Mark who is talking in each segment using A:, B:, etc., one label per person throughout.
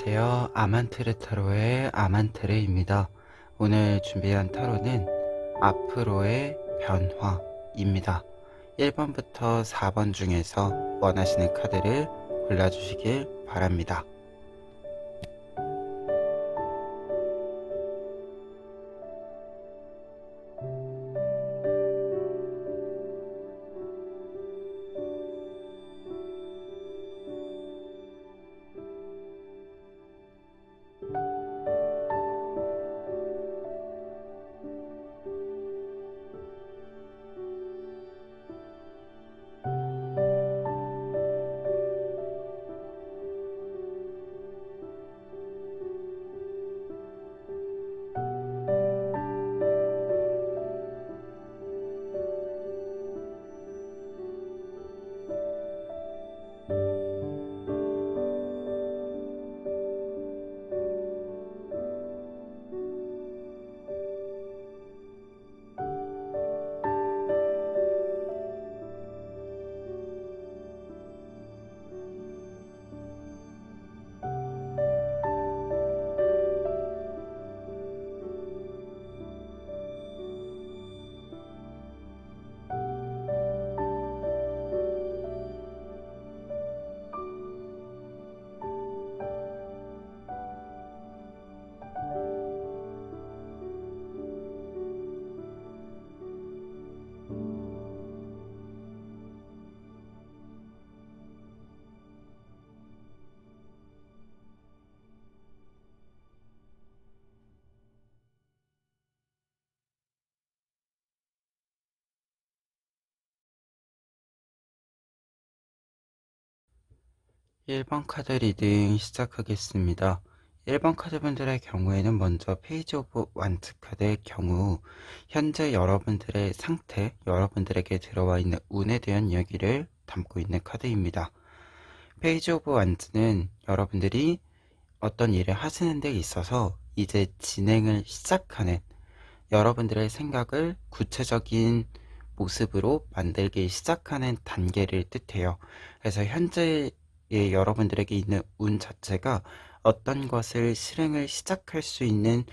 A: 안녕하세요. 아만트르 타로의 아만트르입니다. 오늘 준비한 타로는 앞으로의 변화입니다. 1번부터 4번 중에서 원하시는 카드를 골라주시길 바랍니다. 1번 카드 리딩 시작하겠습니다. 1번 카드분들의 경우에는 먼저 페이지 오브 완츠 카드의 경우 현재 여러분들의 상태, 여러분들에게 들어와 있는 운에 대한 이야기를 담고 있는 카드입니다. 페이지 오브 완츠는 여러분들이 어떤 일을 하시는 데 있어서 이제 진행을 시작하는 여러분들의 생각을 구체적인 모습으로 만들기 시작하는 단계를 뜻해요. 그래서 현재 여러분들에게 있는 운 자체가 어떤 것을 실행을 시작할 수 있는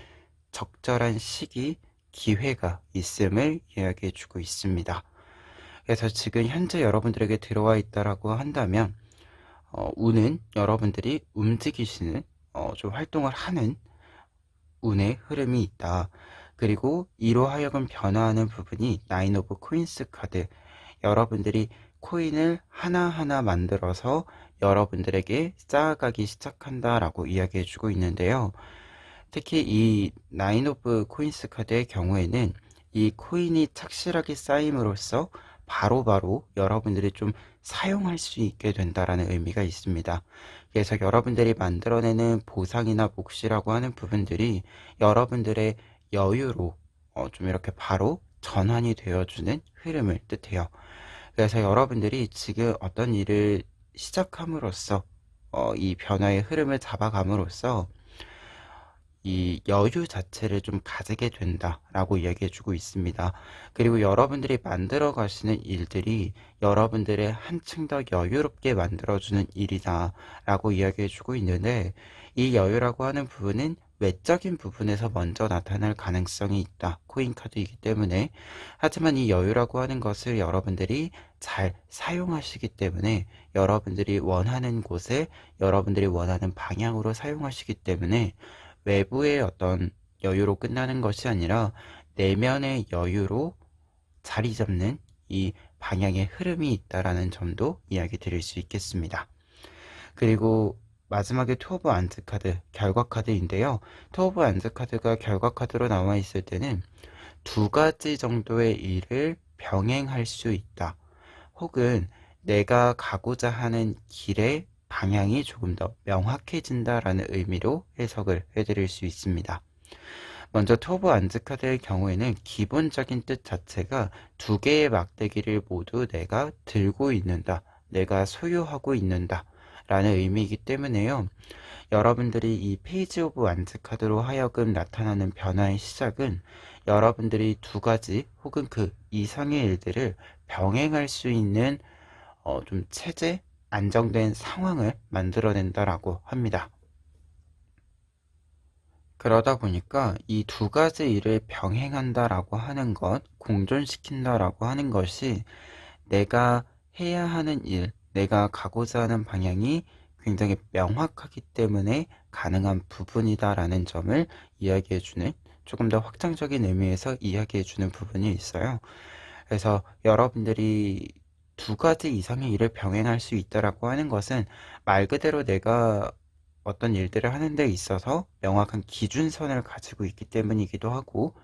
A: 적절한 시기, 기회가 있음을 이야기해 주고 있습니다. 그래서 지금 현재 여러분들에게 들어와 있다라고 한다면 운은 여러분들이 움직이시는 좀 활동을 하는 운의 흐름이 있다. 그리고 이로 하여금 변화하는 부분이 나인 오브 코인스 카드, 여러분들이 코인을 하나하나 만들어서 여러분들에게 쌓아가기 시작한다라고 이야기해 주고 있는데요. 특히 이 나인 오브 코인스 카드의 경우에는 이 코인이 착실하게 쌓임으로써 바로바로 여러분들이 좀 사용할 수 있게 된다라는 의미가 있습니다. 그래서 여러분들이 만들어내는 보상이나 몫이라고 하는 부분들이 여러분들의 여유로 좀 이렇게 바로 전환이 되어주는 흐름을 뜻해요. 그래서 여러분들이 지금 어떤 일을 시작함으로써 이 변화의 흐름을 잡아감으로써 이 여유 자체를 좀 가지게 된다라고 이야기해주고 있습니다. 그리고 여러분들이 만들어 가시는 일들이 여러분들의 한층 더 여유롭게 만들어주는 일이다라고 이야기해주고 있는데, 이 여유라고 하는 부분은 외적인 부분에서 먼저 나타날 가능성이 있다. 코인 카드이기 때문에. 하지만 이 여유라고 하는 것을 여러분들이 잘 사용하시기 때문에 여러분들이 원하는 곳에 여러분들이 원하는 방향으로 사용하시기 때문에 외부의 어떤 여유로 끝나는 것이 아니라 내면의 여유로 자리 잡는 이 방향의 흐름이 있다라는 점도 이야기 드릴 수 있겠습니다. 그리고 마지막에 투 오브 안즈 카드, 결과 카드인데요. 투 오브 안즈 카드가 결과 카드로 나와 있을 때는 두 가지 정도의 일을 병행할 수 있다. 혹은 내가 가고자 하는 길의 방향이 조금 더 명확해진다라는 의미로 해석을 해드릴 수 있습니다. 먼저 토브 안즈 카드의 경우에는 기본적인 뜻 자체가 두 개의 막대기를 모두 내가 들고 있는다, 내가 소유하고 있는다 라는 의미이기 때문에요. 여러분들이 이 페이지 오브 안즈 카드로 하여금 나타나는 변화의 시작은 여러분들이 두 가지 혹은 그 이상의 일들을 병행할 수 있는 좀 체제, 안정된 상황을 만들어낸다라고 합니다. 그러다 보니까 이 두 가지 일을 병행한다라고 하는 것, 공존시킨다라고 하는 것이 내가 해야 하는 일, 내가 가고자 하는 방향이 굉장히 명확하기 때문에 가능한 부분이다라는 점을 이야기해주는, 조금 더 확장적인 의미에서 이야기해주는 부분이 있어요. 그래서 여러분들이 두 가지 이상의 일을 병행할 수 있다라고 하는 것은 말 그대로 내가 어떤 일들을 하는 데 있어서 명확한 기준선을 가지고 있기 때문이기도 하고,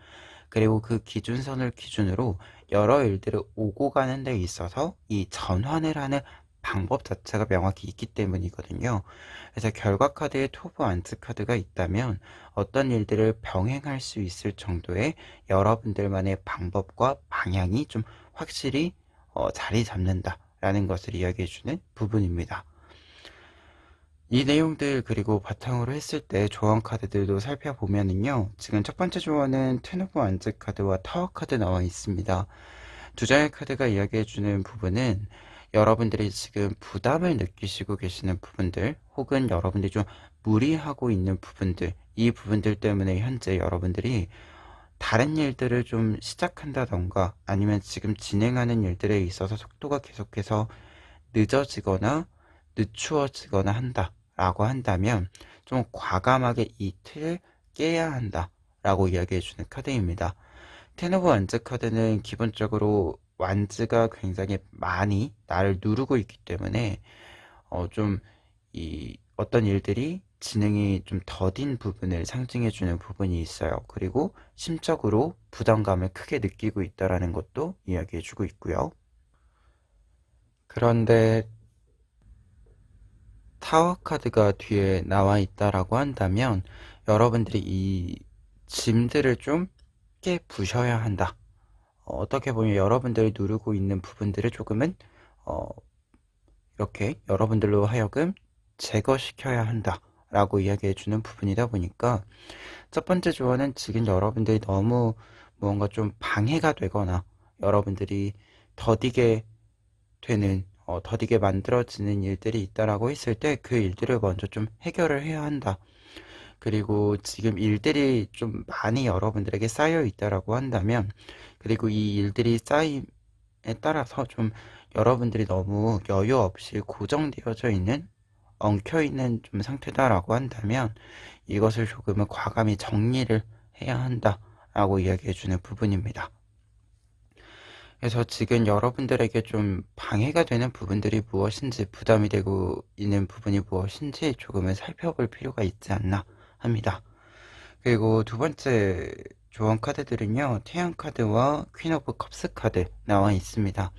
A: 그리고 그 기준선을 기준으로 여러 일들을 오고 가는 데 있어서 이 전환을 하는 방법 자체가 명확히 있기 때문이거든요. 그래서 결과 카드에 토브 안츠 카드가 있다면 어떤 일들을 병행할 수 있을 정도의 여러분들만의 방법과 방향이 좀 확실히 자리 잡는다라는 것을 이야기해주는 부분입니다. 이 내용들 그리고 바탕으로 했을 때 조언 카드들도 살펴보면은요, 지금 첫 번째 조언은 텐 오브 완즈 카드와 타워 카드 나와 있습니다. 두 장의 카드가 이야기해주는 부분은 여러분들이 지금 부담을 느끼시고 계시는 부분들, 혹은 여러분들이 좀 무리하고 있는 부분들, 이 부분들 때문에 현재 여러분들이 다른 일들을 좀 시작한다던가 아니면 지금 진행하는 일들에 있어서 속도가 계속해서 늦어지거나 늦추어지거나 한다라고 한다면 좀 과감하게 이 틀을 깨야 한다라고 이야기해주는 카드입니다. 텐 오브 완즈 카드는 기본적으로 완즈가 굉장히 많이 나를 누르고 있기 때문에 좀 이 어떤 일들이 진행이 좀 더딘 부분을 상징해주는 부분이 있어요. 그리고 심적으로 부담감을 크게 느끼고 있다라는 것도 이야기해주고 있고요. 그런데 타워 카드가 뒤에 나와 있다라고 한다면 여러분들이 이 짐들을 좀 깨 부셔야 한다. 어떻게 보면 여러분들이 누르고 있는 부분들을 조금은 어, 이렇게 여러분들로 하여금 제거시켜야 한다라고 이야기해주는 부분이다 보니까 첫 번째 조언은 지금 여러분들이 너무 무언가 좀 방해가 되거나 여러분들이 더디게 되는 더디게 만들어지는 일들이 있다라고 했을 때 그 일들을 먼저 좀 해결을 해야 한다. 그리고 지금 일들이 좀 많이 여러분들에게 쌓여 있다라고 한다면, 그리고 이 일들이 쌓임에 따라서 좀 여러분들이 너무 여유 없이 고정되어져 있는, 엉켜 있는 좀 상태다라고 한다면 이것을 조금은 과감히 정리를 해야 한다라고 이야기해 주는 부분입니다. 그래서 지금 여러분들에게 좀 방해가 되는 부분들이 무엇인지, 부담이 되고 있는 부분이 무엇인지 조금은 살펴볼 필요가 있지 않나 합니다. 그리고 두 번째 조언 카드들은요, 태양 카드와 퀸 오브 컵스 카드 나와 있습니다.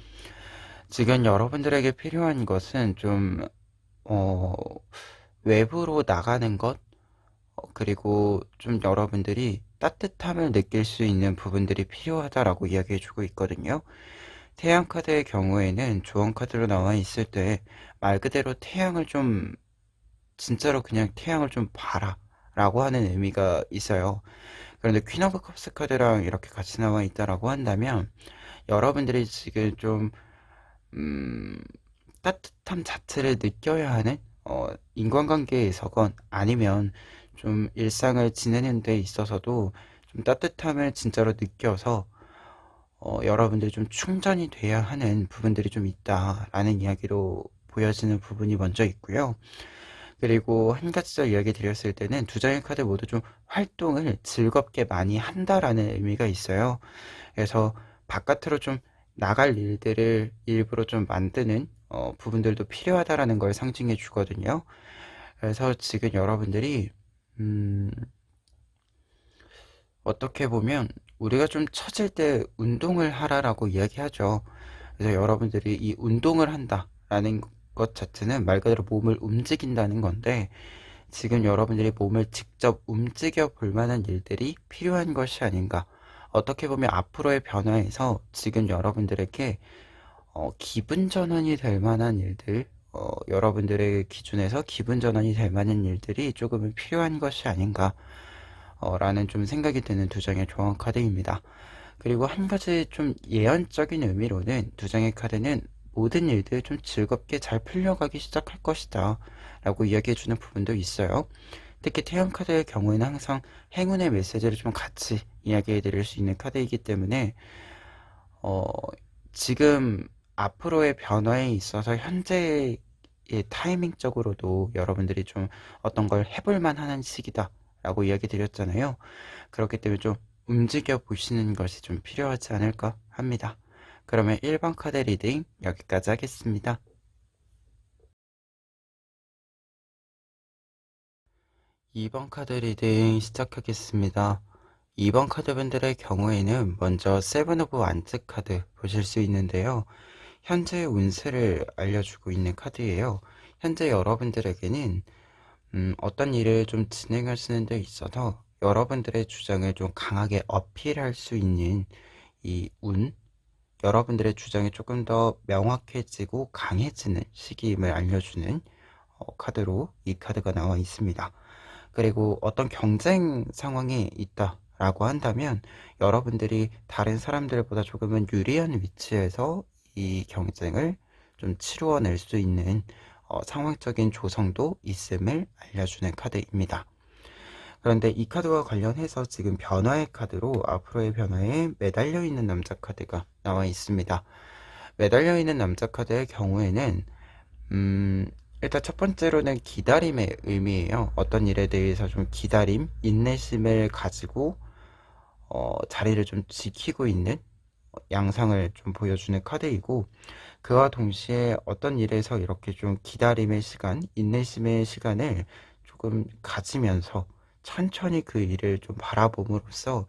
A: 지금 여러분들에게 필요한 것은 좀 외부로 나가는 것, 그리고 좀 여러분들이 따뜻함을 느낄 수 있는 부분들이 필요하다라고 이야기해주고 있거든요. 태양 카드의 경우에는 조언 카드로 나와 있을 때 말 그대로 태양을 좀, 진짜로 그냥 태양을 좀 봐라 라고 하는 의미가 있어요. 그런데 퀸 오브 컵스 카드랑 이렇게 같이 나와 있다라고 한다면 여러분들이 지금 좀 따뜻함 자체를 느껴야 하는 인간관계에서건 아니면 좀 일상을 지내는 데 있어서도 좀 따뜻함을 진짜로 느껴서 여러분들이 좀 충전이 돼야 하는 부분들이 좀 있다라는 이야기로 보여지는 부분이 먼저 있고요. 그리고 한 가지 더 이야기 드렸을 때는 두 장의 카드 모두 좀 활동을 즐겁게 많이 한다라는 의미가 있어요. 그래서 바깥으로 좀 나갈 일들을 일부러 좀 만드는 부분들도 필요하다라는 걸 상징해 주거든요. 그래서 지금 여러분들이 어떻게 보면 우리가 좀 처질 때 운동을 하라라고 이야기하죠. 그래서 여러분들이 이 운동을 한다라는 것 자체는 말 그대로 몸을 움직인다는 건데, 지금 여러분들이 몸을 직접 움직여 볼 만한 일들이 필요한 것이 아닌가. 어떻게 보면 앞으로의 변화에서 지금 여러분들에게 기분 전환이 될 만한 일들, 여러분들의 기준에서 기분 전환이 될 만한 일들이 조금은 필요한 것이 아닌가 라는 좀 생각이 드는 두 장의 조언 카드입니다. 그리고 한 가지 좀 예언적인 의미로는 두 장의 카드는 모든 일들 좀 즐겁게 잘 풀려가기 시작할 것이다 라고 이야기해주는 부분도 있어요. 특히 태양 카드의 경우에는 항상 행운의 메시지를 좀 같이 이야기해 드릴 수 있는 카드이기 때문에 어, 지금 앞으로의 변화에 있어서 현재의 타이밍적으로도 여러분들이 좀 어떤 걸 해볼 만한 시기다 라고 이야기 드렸잖아요. 그렇기 때문에 좀 움직여 보시는 것이 좀 필요하지 않을까 합니다. 그러면 1번 카드 리딩 여기까지 하겠습니다. 2번 카드 리딩 시작하겠습니다. 2번 카드분들의 경우에는 먼저 세븐 오브 완즈 카드 보실 수 있는데요. 현재 운세를 알려주고 있는 카드예요. 현재 여러분들에게는 어떤 일을 좀 진행하시는 데 있어서 여러분들의 주장을 좀 강하게 어필할 수 있는 이 운, 여러분들의 주장이 조금 더 명확해지고 강해지는 시기임을 알려주는 카드로 이 카드가 나와 있습니다. 그리고 어떤 경쟁 상황이 있다라고 한다면 여러분들이 다른 사람들보다 조금은 유리한 위치에서 이 경쟁을 좀 치루어낼 수 있는 상황적인 조성도 있음을 알려주는 카드입니다. 그런데 이 카드와 관련해서 지금 변화의 카드로 앞으로의 변화에 매달려 있는 남자 카드가 나와 있습니다. 매달려 있는 남자 카드의 경우에는 일단 첫 번째로는 기다림의 의미예요. 어떤 일에 대해서 좀 기다림, 인내심을 가지고 자리를 좀 지키고 있는 양상을 좀 보여주는 카드이고, 그와 동시에 어떤 일에서 이렇게 좀 기다림의 시간, 인내심의 시간을 조금 가지면서 천천히 그 일을 좀 바라봄으로써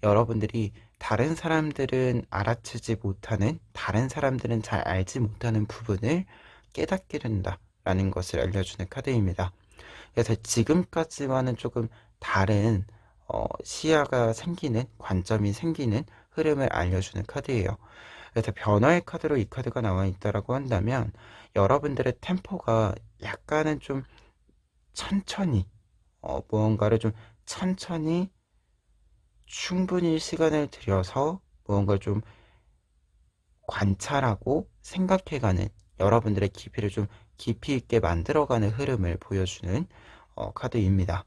A: 여러분들이 다른 사람들은 알아채지 못하는, 다른 사람들은 잘 알지 못하는 부분을 깨닫게 된다라는 것을 알려주는 카드입니다. 그래서 지금까지와는 조금 다른 시야가 생기는, 관점이 생기는 흐름을 알려주는 카드예요. 그래서 변화의 카드로 이 카드가 나와 있다라고 한다면 여러분들의 템포가 약간은 좀 천천히 무언가를 좀 천천히 충분히 시간을 들여서 무언가를 좀 관찰하고 생각해가는, 여러분들의 깊이를 좀 깊이 있게 만들어가는 흐름을 보여주는 카드입니다.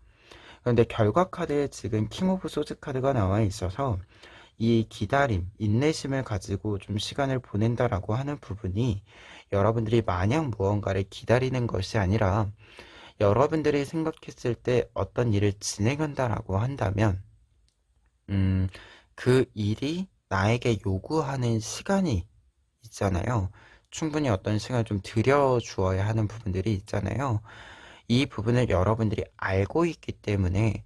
A: 그런데 결과 카드에 지금 킹 오브 소즈 카드가 나와 있어서 이 기다림, 인내심을 가지고 좀 시간을 보낸다라고 하는 부분이 여러분들이 마냥 무언가를 기다리는 것이 아니라 여러분들이 생각했을 때 어떤 일을 진행한다라고 한다면 그 일이 나에게 요구하는 시간이 있잖아요. 충분히 어떤 시간을 좀 들여주어야 하는 부분들이 있잖아요. 이 부분을 여러분들이 알고 있기 때문에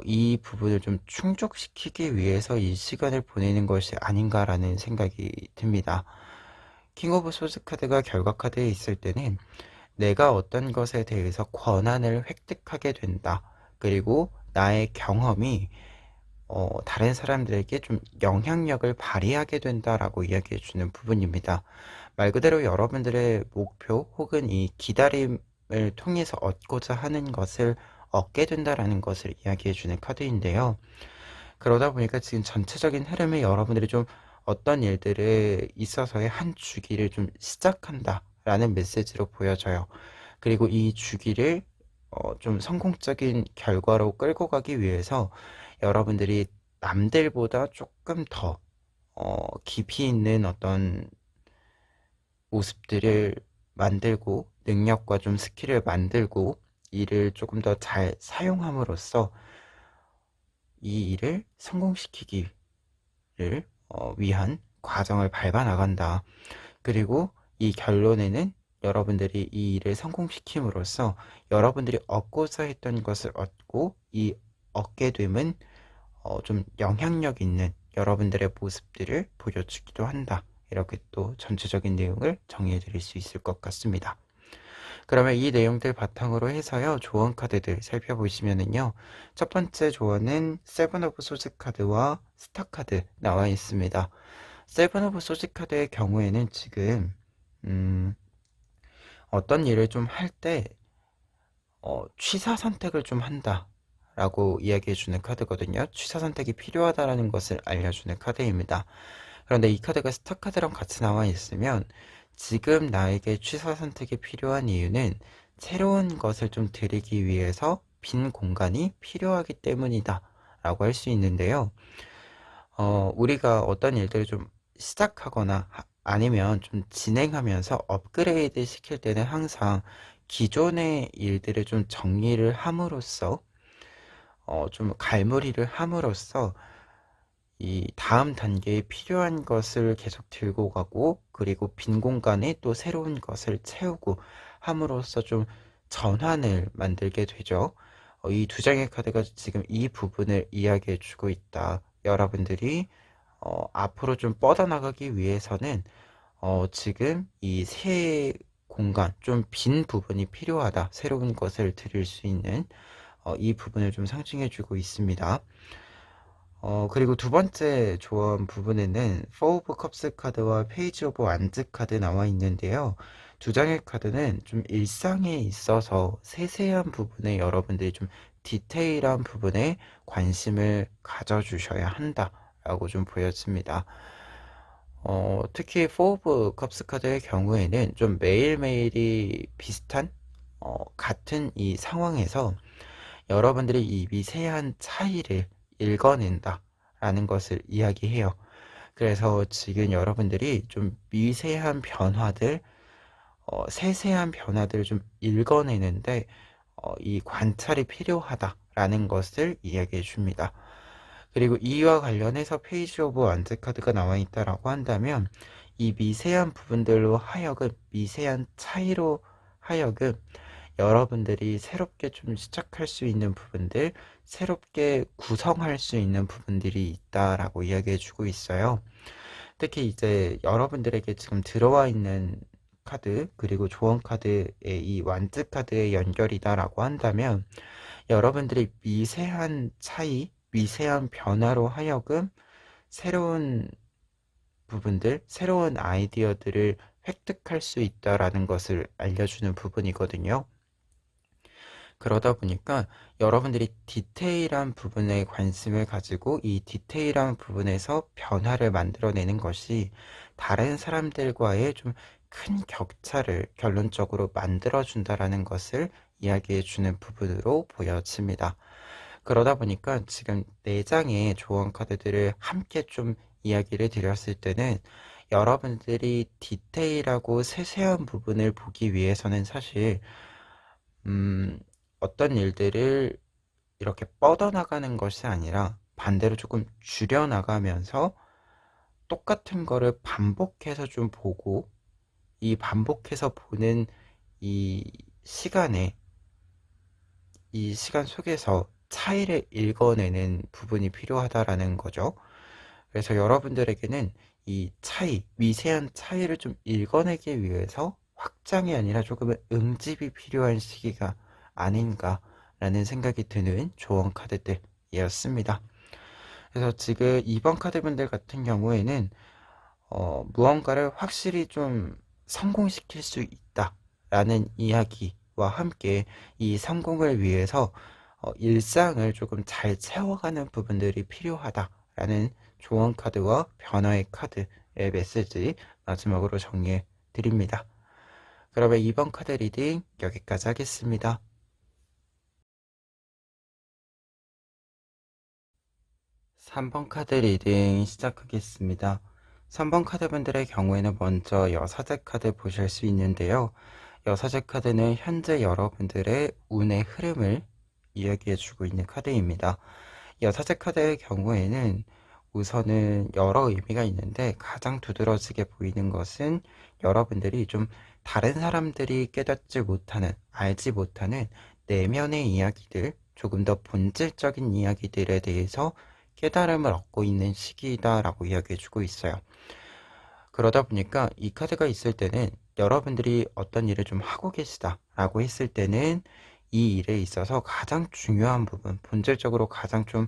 A: 이 부분을 좀 충족시키기 위해서 이 시간을 보내는 것이 아닌가라는 생각이 듭니다. 킹 오브 소즈 카드가 결과 카드에 있을 때는 내가 어떤 것에 대해서 권한을 획득하게 된다. 그리고 나의 경험이 다른 사람들에게 좀 영향력을 발휘하게 된다라고 이야기해 주는 부분입니다. 말 그대로 여러분들의 목표 혹은 이 기다림을 통해서 얻고자 하는 것을 얻게 된다라는 것을 이야기해 주는 카드인데요. 그러다 보니까 지금 전체적인 흐름에 여러분들이 좀 어떤 일들에 있어서의 한 주기를 좀 시작한다라는 메시지로 보여져요. 그리고 이 주기를 좀 성공적인 결과로 끌고 가기 위해서 여러분들이 남들보다 조금 더 깊이 있는 어떤 모습들을 만들고 능력과 좀 스킬을 만들고 이를 조금 더 잘 사용함으로써 이 일을 성공시키기를 위한 과정을 밟아 나간다. 그리고 이 결론에는 여러분들이 이 일을 성공시킴으로써 여러분들이 얻고자 했던 것을 얻고 이 얻게 됨은 좀 영향력 있는 여러분들의 모습들을 보여주기도 한다. 이렇게 또 전체적인 내용을 정리해 드릴 수 있을 것 같습니다. 그러면 이 내용들 바탕으로 해서요, 조언 카드들 살펴보시면은요, 첫 번째 조언은 세븐 오브 소즈 카드와 스타 카드 나와 있습니다. 세븐 오브 소즈 카드의 경우에는 지금 어떤 일을 좀 할 때 취사 선택을 좀 한다 라고 이야기해 주는 카드거든요. 취사 선택이 필요하다라는 것을 알려주는 카드입니다. 그런데 이 카드가 스타 카드랑 같이 나와 있으면 지금 나에게 취사 선택이 필요한 이유는 새로운 것을 좀 드리기 위해서 빈 공간이 필요하기 때문이다 라고 할 수 있는데요. 우리가 어떤 일들을 좀 시작하거나 아니면 좀 진행하면서 업그레이드 시킬 때는 항상 기존의 일들을 좀 정리를 함으로써 좀 갈무리를 함으로써 이 다음 단계에 필요한 것을 계속 들고 가고, 그리고 빈 공간에 또 새로운 것을 채우고 함으로써 좀 전환을 만들게 되죠. 이 두 장의 카드가 지금 이 부분을 이야기해 주고 있다. 여러분들이 앞으로 좀 뻗어나가기 위해서는 지금 이 새 공간, 좀 빈 부분이 필요하다. 새로운 것을 드릴 수 있는 이 부분을 좀 상징해 주고 있습니다. 그리고 두 번째 조언 부분에는 포 오브 컵스 카드와 페이지 오브 완즈 카드 나와 있는데요. 두 장의 카드는 좀 일상에 있어서 세세한 부분에 여러분들이 좀 디테일한 부분에 관심을 가져주셔야 한다라고 좀 보여집니다. 특히 포 오브 컵스 카드의 경우에는 좀 매일매일이 비슷한 같은 이 상황에서 여러분들이 이 미세한 차이를 읽어낸다 라는 것을 이야기해요. 그래서 지금 여러분들이 좀 미세한 변화들, 세세한 변화들을 좀 읽어내는데 이 관찰이 필요하다라는 것을 이야기해 줍니다. 그리고 이와 관련해서 페이지 오브 완즈 카드가 나와 있다라고 한다면 이 미세한 부분들로 하여금, 미세한 차이로 하여금 여러분들이 새롭게 좀 시작할 수 있는 부분들, 새롭게 구성할 수 있는 부분들이 있다라고 이야기해 주고 있어요. 특히 이제 여러분들에게 지금 들어와 있는 카드, 그리고 조언 카드의 이 완즈 카드의 연결이다라고 한다면 여러분들이 미세한 차이, 미세한 변화로 하여금 새로운 부분들, 새로운 아이디어들을 획득할 수 있다라는 것을 알려주는 부분이거든요. 그러다 보니까 여러분들이 디테일한 부분에 관심을 가지고 이 디테일한 부분에서 변화를 만들어내는 것이 다른 사람들과의 좀 큰 격차를 결론적으로 만들어준다라는 것을 이야기해 주는 부분으로 보여집니다. 그러다 보니까 지금 4장의 조언 카드들을 함께 좀 이야기를 드렸을 때는 여러분들이 디테일하고 세세한 부분을 보기 위해서는 사실 어떤 일들을 이렇게 뻗어나가는 것이 아니라 반대로 조금 줄여나가면서 똑같은 거를 반복해서 좀 보고, 이 반복해서 보는 이 시간에, 이 시간 속에서 차이를 읽어내는 부분이 필요하다라는 거죠. 그래서 여러분들에게는 이 차이, 미세한 차이를 좀 읽어내기 위해서 확장이 아니라 조금은 응집이 필요한 시기가 아닌가라는 생각이 드는 조언 카드들이었습니다. 그래서 지금 2번 카드분들 같은 경우에는 무언가를 확실히 좀 성공시킬 수 있다라는 이야기와 함께 이 성공을 위해서 일상을 조금 잘 채워가는 부분들이 필요하다라는 조언 카드와 변화의 카드의 메시지 마지막으로 정리해 드립니다. 그러면 2번 카드 리딩 여기까지 하겠습니다. 3번 카드 리딩 시작하겠습니다. 3번 카드분들의 경우에는 먼저 여사제 카드 보실 수 있는데요. 여사제 카드는 현재 여러분들의 운의 흐름을 이야기해주고 있는 카드입니다. 여사제 카드의 경우에는 우선은 여러 의미가 있는데 가장 두드러지게 보이는 것은 여러분들이 좀 다른 사람들이 깨닫지 못하는, 알지 못하는 내면의 이야기들, 조금 더 본질적인 이야기들에 대해서 깨달음을 얻고 있는 시기다라고 이야기해주고 있어요. 그러다 보니까 이 카드가 있을 때는 여러분들이 어떤 일을 좀 하고 계시다라고 했을 때는 이 일에 있어서 가장 중요한 부분, 본질적으로 가장 좀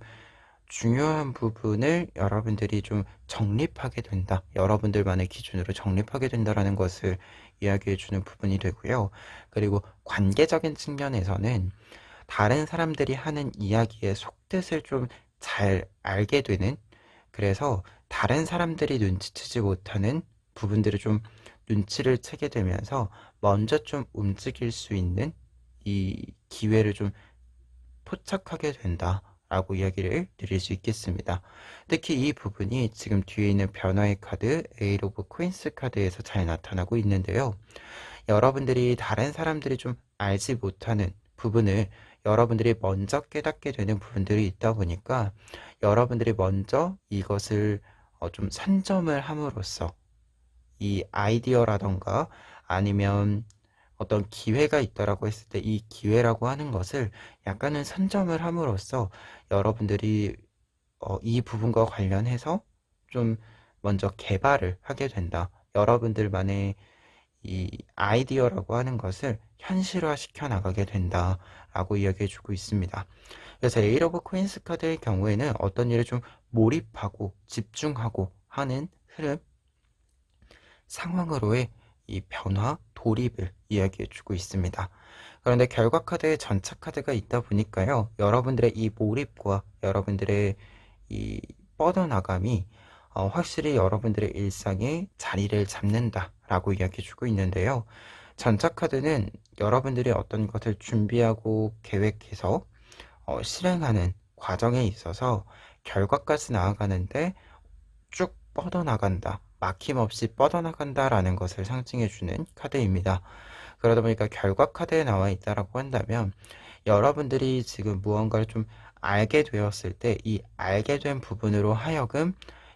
A: 중요한 부분을 여러분들이 좀 정립하게 된다. 여러분들만의 기준으로 정립하게 된다라는 것을 이야기해 주는 부분이 되고요. 그리고 관계적인 측면에서는 다른 사람들이 하는 이야기의 속뜻을 좀 잘 알게 되는, 그래서 다른 사람들이 눈치채지 못하는 부분들을 좀 눈치를 채게 되면서 먼저 좀 움직일 수 있는 이 기회를 좀 포착하게 된다 라고 이야기를 드릴 수 있겠습니다. 특히 이 부분이 지금 뒤에 있는 변화의 카드 에이트 오브 코인스 카드에서 잘 나타나고 있는데요. 여러분들이 다른 사람들이 좀 알지 못하는 부분을 여러분들이 먼저 깨닫게 되는 부분들이 있다 보니까 여러분들이 먼저 이것을 좀 선점을 함으로써 이 아이디어라던가 아니면 어떤 기회가 있다라고 했을 때 이 기회라고 하는 것을 약간은 선점을 함으로써 여러분들이 이 부분과 관련해서 좀 먼저 개발을 하게 된다. 여러분들만의 이 아이디어라고 하는 것을 현실화 시켜 나가게 된다라고 이야기해 주고 있습니다. 그래서 에이트 오브 코인스 카드의 경우에는 어떤 일에 좀 몰입하고 집중하고 하는 흐름, 상황으로의 이 변화, 도립을 이야기해 주고 있습니다. 그런데 결과 카드에 전차 카드가 있다 보니까요, 여러분들의 이 몰입과 여러분들의 이 뻗어나감이 확실히 여러분들의 일상에 자리를 잡는다라고 이야기해 주고 있는데요. 전차 카드는 여러분들이 어떤 것을 준비하고 계획해서 실행하는 과정에 있어서 결과까지 나아가는데 쭉 뻗어나간다, 막힘없이 뻗어나간다라는 것을 상징해주는 카드입니다. 그러다 보니까 결과 카드에 나와 있다라고 한다면 여러분들이 지금 무언가를 좀 알게 되었을 때 이 알게 된 부분으로 하여금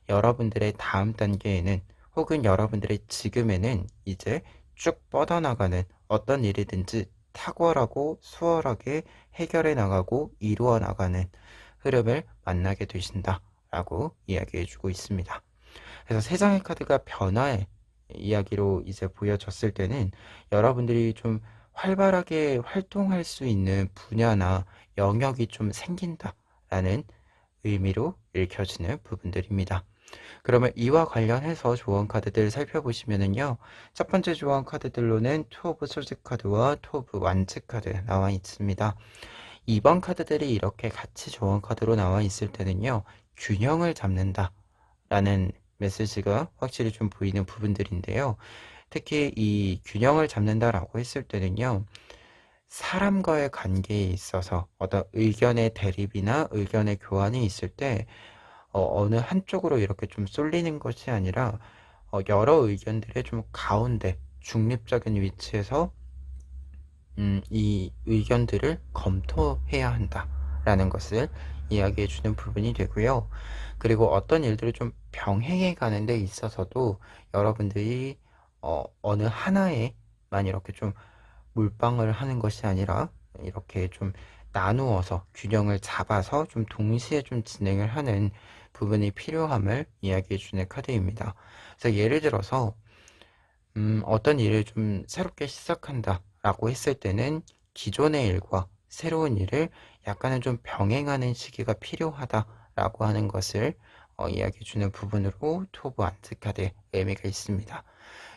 A: 여러분들의 다음 단계에는 혹은 여러분들의 지금에는 이제 쭉 뻗어나가는 어떤 일이든지 탁월하고 수월하게 해결해 나가고 이루어 나가는 흐름을 만나게 되신다라고 이야기해 주고 있습니다. 그래서 세 장의 카드가 변화의 이야기로 이제 보여졌을 때는 여러분들이 좀 활발하게 활동할 수 있는 분야나 영역이 좀 생긴다라는 의미로 읽혀지는 부분들입니다. 그러면 이와 관련해서 조언 카드들 살펴보시면은요, 첫 번째 조언 카드들로는 투 오브 소드 카드와 투 오브 완즈 카드 나와 있습니다. 2번 카드들이 이렇게 같이 조언 카드로 나와 있을 때는요, 균형을 잡는다 라는 메시지가 확실히 좀 보이는 부분들인데요. 특히 이 균형을 잡는다라고 했을 때는요, 사람과의 관계에 있어서 어떤 의견의 대립이나 의견의 교환이 있을 때 어느 한쪽으로 이렇게 좀 쏠리는 것이 아니라 여러 의견들의 좀 가운데 중립적인 위치에서 이 의견들을 검토해야 한다라는 것을 이야기해 주는 부분이 되고요. 그리고 어떤 일들을 좀 병행해 가는 데 있어서도 여러분들이 어느 하나에만 이렇게 좀 몰빵을 하는 것이 아니라 이렇게 좀 나누어서 균형을 잡아서 좀 동시에 좀 진행을 하는 부분이 필요함을 이야기해 주는 카드입니다. 그래서 예를 들어서 어떤 일을 좀 새롭게 시작한다라고 했을 때는 기존의 일과 새로운 일을 약간은 좀 병행하는 시기가 필요하다라고 하는 것을 이야기해 주는 부분으로 투 오브 완즈 카드의 의미가 있습니다.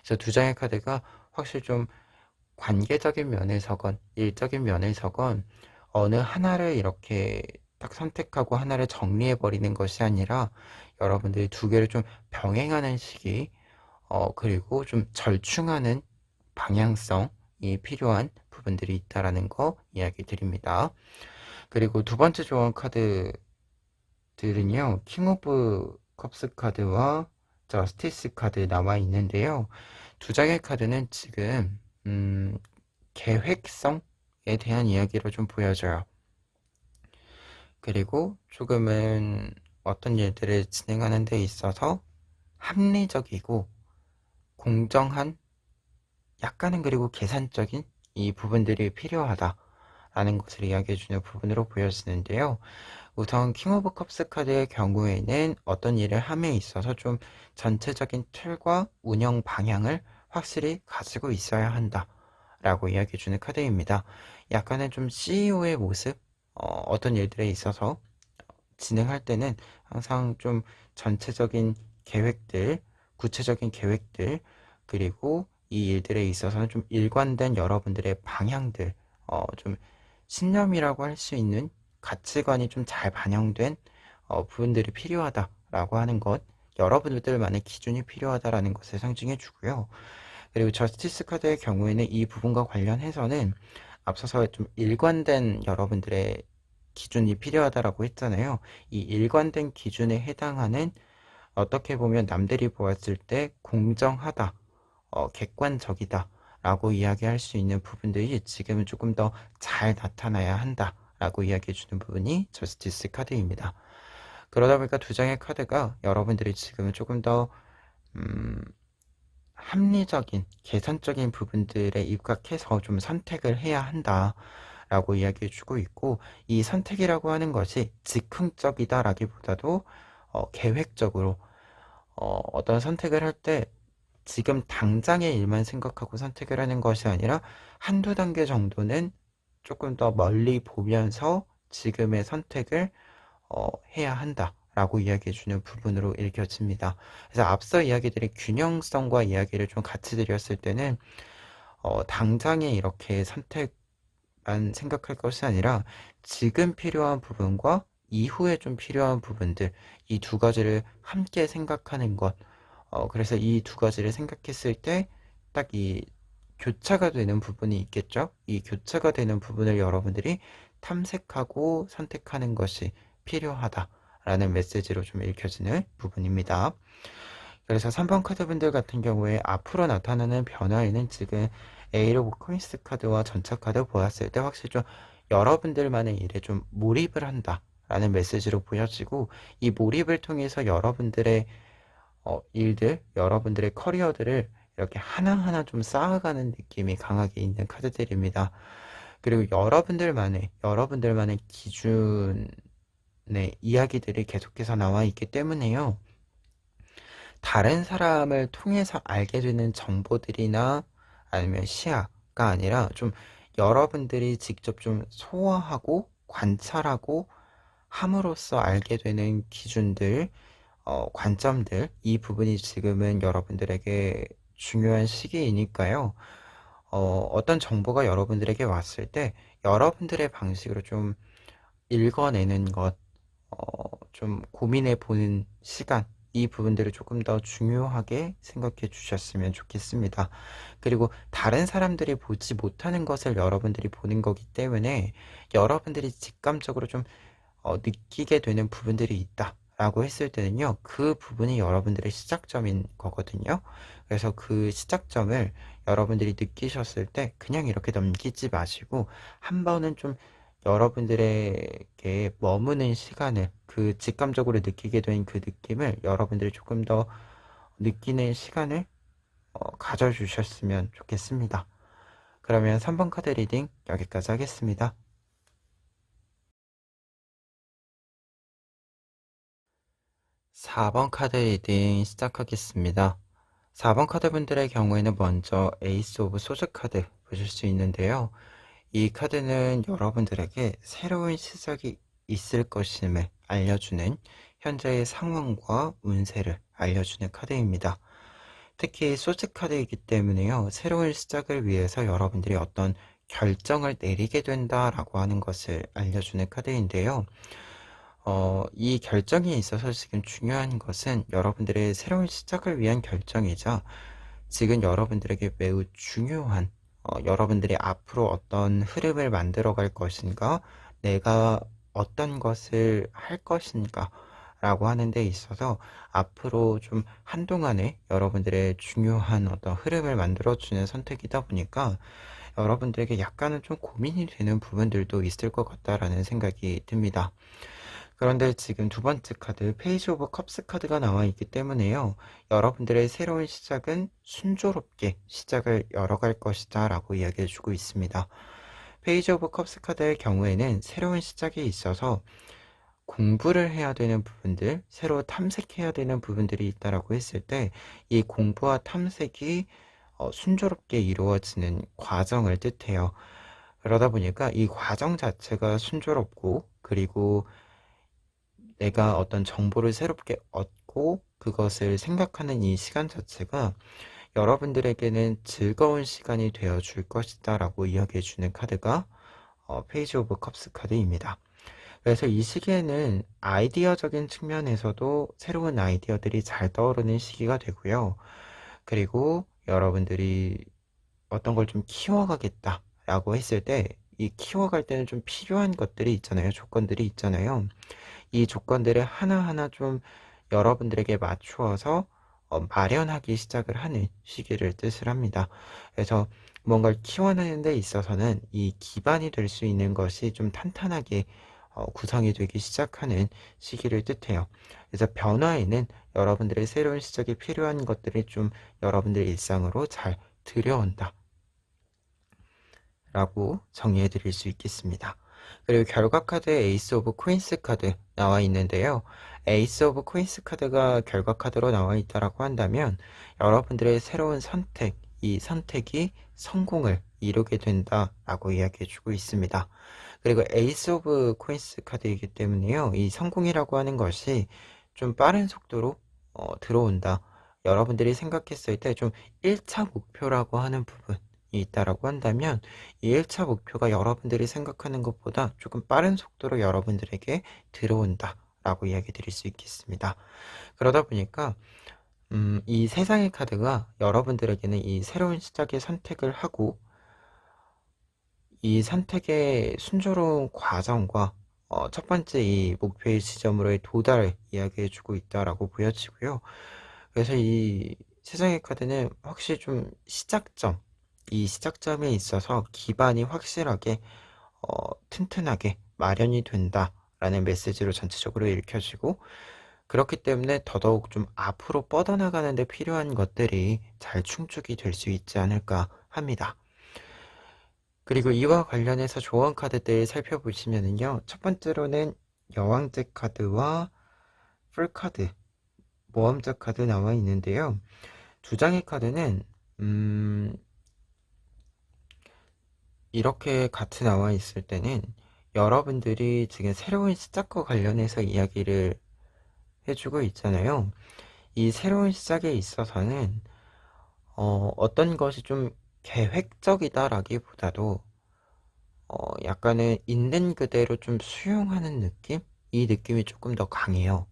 A: 그래서 두 장의 카드가 확실히 좀 관계적인 면에서건 일적인 면에서건 어느 하나를 이렇게 딱 선택하고 하나를 정리해 버리는 것이 아니라 여러분들이 두 개를 좀 병행하는 시기, 그리고 좀 절충하는 방향성이 필요한 부분들이 있다라는 거 이야기 드립니다. 그리고 두 번째 조언 카드들은요, 킹 오브 컵스 카드와 저스티스 카드 나와 있는데요. 두 장의 카드는 지금 계획성에 대한 이야기로 좀 보여져요. 그리고 조금은 어떤 일들을 진행하는 데 있어서 합리적이고 공정한, 약간은 그리고 계산적인 이 부분들이 필요하다라는 것을 이야기해주는 부분으로 보여지는데요. 우선 킹 오브 컵스 카드의 경우에는 어떤 일을 함에 있어서 좀 전체적인 틀과 운영 방향을 확실히 가지고 있어야 한다 라고 이야기해주는 카드입니다. 약간은 좀 CEO의 모습, 어떤 일들에 있어서 진행할 때는 항상 좀 전체적인 계획들, 구체적인 계획들, 그리고 이 일들에 있어서는 좀 일관된 여러분들의 방향들, 좀 신념이라고 할 수 있는 가치관이 좀 잘 반영된 부분들이 필요하다라고 하는 것, 여러분들만의 기준이 필요하다라는 것을 상징해 주고요. 그리고 저스티스 카드의 경우에는 이 부분과 관련해서는 앞서서 좀 일관된 여러분들의 기준이 필요하다라고 했잖아요. 이 일관된 기준에 해당하는, 어떻게 보면 남들이 보았을 때 공정하다, 객관적이다 라고 이야기할 수 있는 부분들이 지금은 조금 더 잘 나타나야 한다 라고 이야기해 주는 부분이 저스티스 카드입니다. 그러다 보니까 두 장의 카드가 여러분들이 지금은 조금 더 음, 합리적인, 계산적인 부분들에 입각해서 좀 선택을 해야 한다 라고 이야기해 주고 있고, 이 선택이라고 하는 것이 즉흥적이다라기보다도 계획적으로, 어떤 선택을 할 때 지금 당장의 일만 생각하고 선택을 하는 것이 아니라 한두 단계 정도는 조금 더 멀리 보면서 지금의 선택을 해야 한다라고 이야기해주는 부분으로 읽혀집니다. 그래서 앞서 이야기들의 균형성과 이야기를 좀 같이 드렸을 때는 당장에 이렇게 선택만 생각할 것이 아니라 지금 필요한 부분과 이후에 좀 필요한 부분들, 이 두 가지를 함께 생각하는 것. 그래서 이 두 가지를 생각했을 때 딱 이 교차가 되는 부분이 있겠죠. 이 교차가 되는 부분을 여러분들이 탐색하고 선택하는 것이 필요하다라는 메시지로 좀 읽혀지는 부분입니다. 그래서 3번 카드분들 같은 경우에 앞으로 나타나는 변화에는 지금 에이로 오브 코인스 카드와 전차 카드 보았을 때 확실히 좀 여러분들만의 일에 좀 몰입을 한다라는 메시지로 보여지고, 이 몰입을 통해서 여러분들의 일들, 여러분들의 커리어들을 이렇게 하나하나 좀 쌓아가는 느낌이 강하게 있는 카드들입니다. 그리고 여러분들만의 기준의 이야기들이 계속해서 나와 있기 때문에요. 다른 사람을 통해서 알게 되는 정보들이나 아니면 시야가 아니라 좀 여러분들이 직접 좀 소화하고 관찰하고 함으로써 알게 되는 기준들, 관점들, 이 부분이 지금은 여러분들에게 중요한 시기이니까요. 어떤 정보가 여러분들에게 왔을 때 여러분들의 방식으로 좀 읽어내는 것, 좀 고민해 보는 시간, 이 부분들을 조금 더 중요하게 생각해 주셨으면 좋겠습니다. 그리고 다른 사람들이 보지 못하는 것을 여러분들이 보는 거기 때문에 여러분들이 직감적으로 좀 느끼게 되는 부분들이 있다라고 했을 때는요, 그 부분이 여러분들의 시작점인 거거든요. 그래서 그 시작점을 여러분들이 느끼셨을 때 그냥 이렇게 넘기지 마시고 한 번은 좀 여러분들에게 머무는 시간을, 그 직감적으로 느끼게 된 그 느낌을 여러분들이 조금 더 느끼는 시간을 가져주셨으면 좋겠습니다. 그러면 3번 카드 리딩 여기까지 하겠습니다. 4번 카드 리딩 시작하겠습니다. 4번 카드분들의 경우에는 먼저 에이스 오브 소드 카드 보실 수 있는데요. 이 카드는 여러분들에게 새로운 시작이 있을 것임을 알려주는, 현재의 상황과 운세를 알려주는 카드입니다. 특히 소드 카드이기 때문에요, 새로운 시작을 위해서 여러분들이 어떤 결정을 내리게 된다라고 하는 것을 알려주는 카드인데요. 이 결정에 있어서 지금 중요한 것은 여러분들의 새로운 시작을 위한 결정이자 지금 여러분들에게 매우 중요한, 여러분들이 앞으로 어떤 흐름을 만들어 갈 것인가, 내가 어떤 것을 할 것인가 라고 하는 데 있어서 앞으로 좀 한동안에 여러분들의 중요한 어떤 흐름을 만들어주는 선택이다 보니까 여러분들에게 약간은 좀 고민이 되는 부분들도 있을 것 같다라는 생각이 듭니다. 그런데 지금 두 번째 카드 페이지 오브 컵스 카드가 나와 있기 때문에요, 여러분들의 새로운 시작은 순조롭게 시작을 열어갈 것이다 라고 이야기해 주고 있습니다. 페이지 오브 컵스 카드의 경우에는 새로운 시작에 있어서 공부를 해야 되는 부분들, 새로 탐색해야 되는 부분들이 있다라고 했을 때 이 공부와 탐색이 순조롭게 이루어지는 과정을 뜻해요. 그러다 보니까 이 과정 자체가 순조롭고, 그리고 내가 어떤 정보를 새롭게 얻고 그것을 생각하는 이 시간 자체가 여러분들에게는 즐거운 시간이 되어 줄 것이다 라고 이야기해 주는 카드가 페이지 오브 컵스 카드입니다. 그래서 이 시기에는 아이디어적인 측면에서도 새로운 아이디어들이 잘 떠오르는 시기가 되고요. 그리고 여러분들이 어떤 걸 좀 키워가겠다 라고 했을 때 이 키워갈 때는 좀 필요한 것들이 있잖아요. 조건들이 있잖아요. 이 조건들을 하나하나 좀 여러분들에게 맞추어서 마련하기 시작을 하는 시기를 뜻을 합니다. 그래서 뭔가를 키워내는 데 있어서는 이 기반이 될 수 있는 것이 좀 탄탄하게 구성이 되기 시작하는 시기를 뜻해요. 그래서 변화에는 여러분들의 새로운 시작이 필요한 것들이 좀 여러분들 일상으로 잘 들여온다 라고 정리해 드릴 수 있겠습니다. 그리고 결과 카드에 에이스 오브 코인스 카드 나와 있는데요. 에이스 오브 코인스 카드가 결과 카드로 나와 있다라고 한다면 여러분들의 새로운 선택, 이 선택이 성공을 이루게 된다라고 이야기해 주고 있습니다. 그리고 에이스 오브 코인스 카드이기 때문에요. 이 성공이라고 하는 것이 좀 빠른 속도로 들어온다. 여러분들이 생각했을 때 좀 1차 목표라고 하는 부분이 있다라고 한다면 이 1차 목표가 여러분들이 생각하는 것보다 조금 빠른 속도로 여러분들에게 들어온다 라고 이야기 드릴 수 있겠습니다. 그러다 보니까 이 세상의 카드가 여러분들에게는 이 새로운 시작의 선택을 하고 이 선택의 순조로운 과정과 첫 번째 이 목표의 지점으로의 도달을 이야기해 주고 있다라고 보여지고요. 그래서 이 세상의 카드는 확실히 좀 시작점, 이 시작점에 있어서 기반이 확실하게 튼튼하게 마련이 된다라는 메시지로 전체적으로 읽혀지고, 그렇기 때문에 더더욱 좀 앞으로 뻗어나가는 데 필요한 것들이 잘 충족이 될 수 있지 않을까 합니다. 그리고 이와 관련해서 조언 카드들 살펴보시면은요. 첫 번째로는 여왕제 카드와 풀카드, 모험자 카드 나와 있는데요. 두 장의 카드는 이렇게 같이 나와 있을 때는 여러분들이 지금 새로운 시작과 관련해서 이야기를 해주고 있잖아요. 이 새로운 시작에 있어서는 어떤 것이 좀 계획적이다라기보다도 약간은 있는 그대로 좀 수용하는 느낌? 이 느낌이 조금 더 강해요.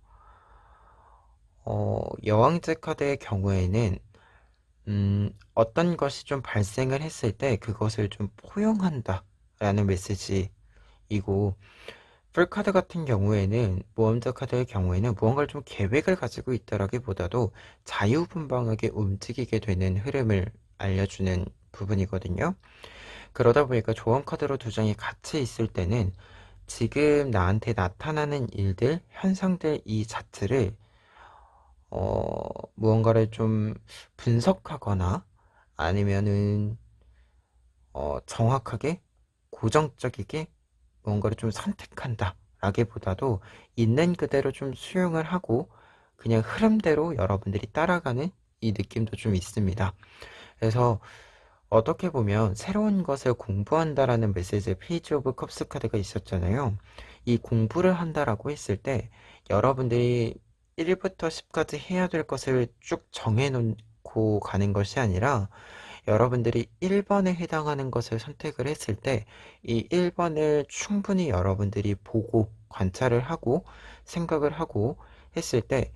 A: 여왕제 카드의 경우에는 어떤 것이 좀 발생을 했을 때 그것을 좀 포용한다 라는 메시지이고, 풀카드 같은 경우에는, 모험자 카드의 경우에는 무언가를 좀 계획을 가지고 있다라기보다도 자유분방하게 움직이게 되는 흐름을 알려주는 부분이거든요. 그러다 보니까 조언 카드로 두 장이 같이 있을 때는 지금 나한테 나타나는 일들, 현상들 이 자체를 무언가를 좀 분석하거나 아니면은 정확하게 고정적이게 무언가를 좀 선택한다 라기보다도 있는 그대로 좀 수용을 하고 그냥 흐름대로 여러분들이 따라가는 이 느낌도 좀 있습니다. 그래서 어떻게 보면 새로운 것을 공부한다라는 메시지의 페이지 오브 컵스 카드가 있었잖아요. 이 공부를 한다라고 했을 때 여러분들이 1부터 10까지 해야 될 것을 쭉 정해놓고 가는 것이 아니라 여러분들이 1번에 해당하는 것을 선택을 했을 때 이 1번을 충분히 여러분들이 보고 관찰을 하고 생각을 하고 했을 때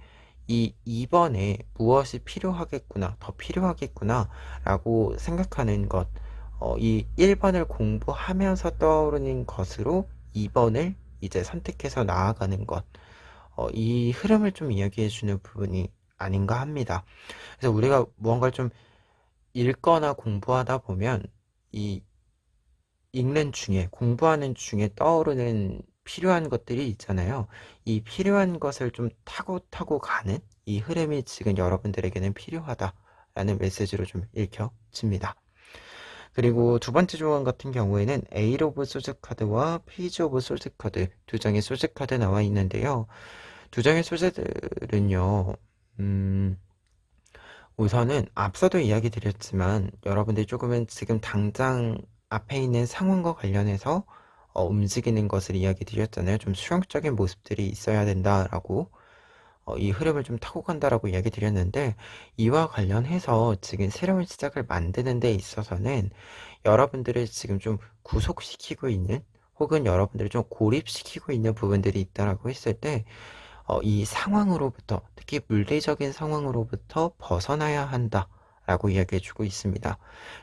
A: 이 2번에 무엇이 필요하겠구나, 더 필요하겠구나 라고 생각하는 것, 이 1번을 공부하면서 떠오르는 것으로 2번을 이제 선택해서 나아가는 것, 이 흐름을 좀 이야기해 주는 부분이 아닌가 합니다. 그래서 우리가 무언가를 좀 읽거나 공부하다 보면 이 읽는 중에, 공부하는 중에 떠오르는 필요한 것들이 있잖아요. 이 필요한 것을 좀 타고 가는 이 흐름이 지금 여러분들에게는 필요하다라는 메시지로 좀 읽혀집니다. 그리고 두 번째 조언 같은 경우에는 에일 오브 소즈 카드와 페이지 오브 소즈 카드 두 장의 소즈 카드 나와 있는데요. 두 장의 소재들은요, 우선은 앞서도 이야기 드렸지만 여러분들이 조금은 지금 당장 앞에 있는 상황과 관련해서 움직이는 것을 이야기 드렸잖아요. 좀 수용적인 모습들이 있어야 된다라고, 이 흐름을 좀 타고 간다라고 이야기 드렸는데, 이와 관련해서 지금 새로운 시작을 만드는 데 있어서는 여러분들을 지금 좀 구속시키고 있는, 혹은 여러분들을 좀 고립시키고 있는 부분들이 있다라고 했을 때 이 상황으로부터, 특히 물리적인 상황으로부터 벗어나야 한다라고 이야기해 주고 있습니다.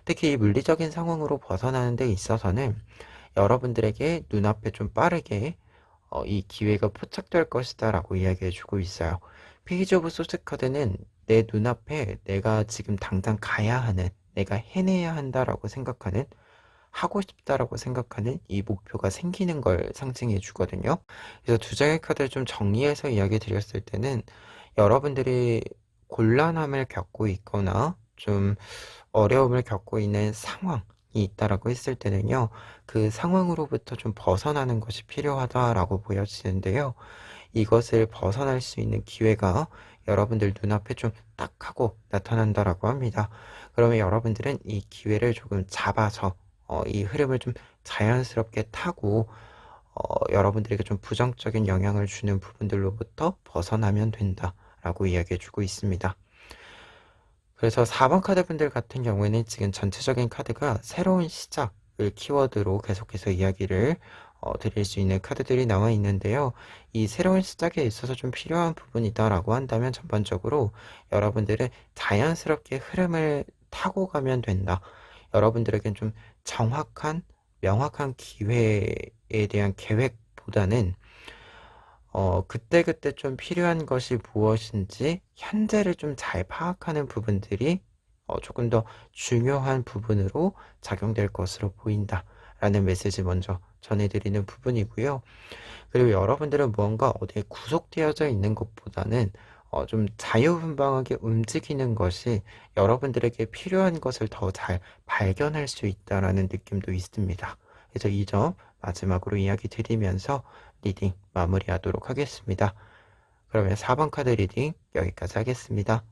A: 특히 이 물리적인 상황으로 벗어나는 데 있어서는 여러분들에게 눈앞에 좀 빠르게 이 기회가 포착될 것이다 라고 이야기해주고 있어요. 페이지 오브 소스 카드는 내 눈앞에 내가 지금 당장 가야 하는, 내가 해내야 한다라고 생각하는, 하고 싶다라고 생각하는 이 목표가 생기는 걸 상징해 주거든요. 그래서 두 장의 카드를 좀 정리해서 이야기 드렸을 때는 여러분들이 곤란함을 겪고 있거나 좀 어려움을 겪고 있는 상황이 있다라고 했을 때는요, 그 상황으로부터 좀 벗어나는 것이 필요하다라고 보여지는데요. 이것을 벗어날 수 있는 기회가 여러분들 눈앞에 좀 딱 하고 나타난다라고 합니다. 그러면 여러분들은 이 기회를 조금 잡아서 이 흐름을 좀 자연스럽게 타고 여러분들에게 좀 부정적인 영향을 주는 부분들로부터 벗어나면 된다라고 이야기해주고 있습니다. 그래서 4번 카드 분들 같은 경우에는 지금 전체적인 카드가 새로운 시작을 키워드로 계속해서 이야기를 드릴 수 있는 카드들이 나와 있는데요. 이 새로운 시작에 있어서 좀 필요한 부분이다라고 한다면 전반적으로 여러분들은 자연스럽게 흐름을 타고 가면 된다. 여러분들에겐 좀 정확한, 명확한 기회에 대한 계획보다는 그때그때 좀 필요한 것이 무엇인지 현재를 좀 잘 파악하는 부분들이 조금 더 중요한 부분으로 작용될 것으로 보인다 라는 메시지 먼저 전해드리는 부분이고요. 그리고 여러분들은 무언가 어디에 구속되어져 있는 것보다는 좀 자유분방하게 움직이는 것이 여러분들에게 필요한 것을 더 잘 발견할 수 있다라는 느낌도 있습니다. 그래서 이 점 마지막으로 이야기 드리면서 리딩 마무리하도록 하겠습니다. 그러면 4번 카드 리딩 여기까지 하겠습니다.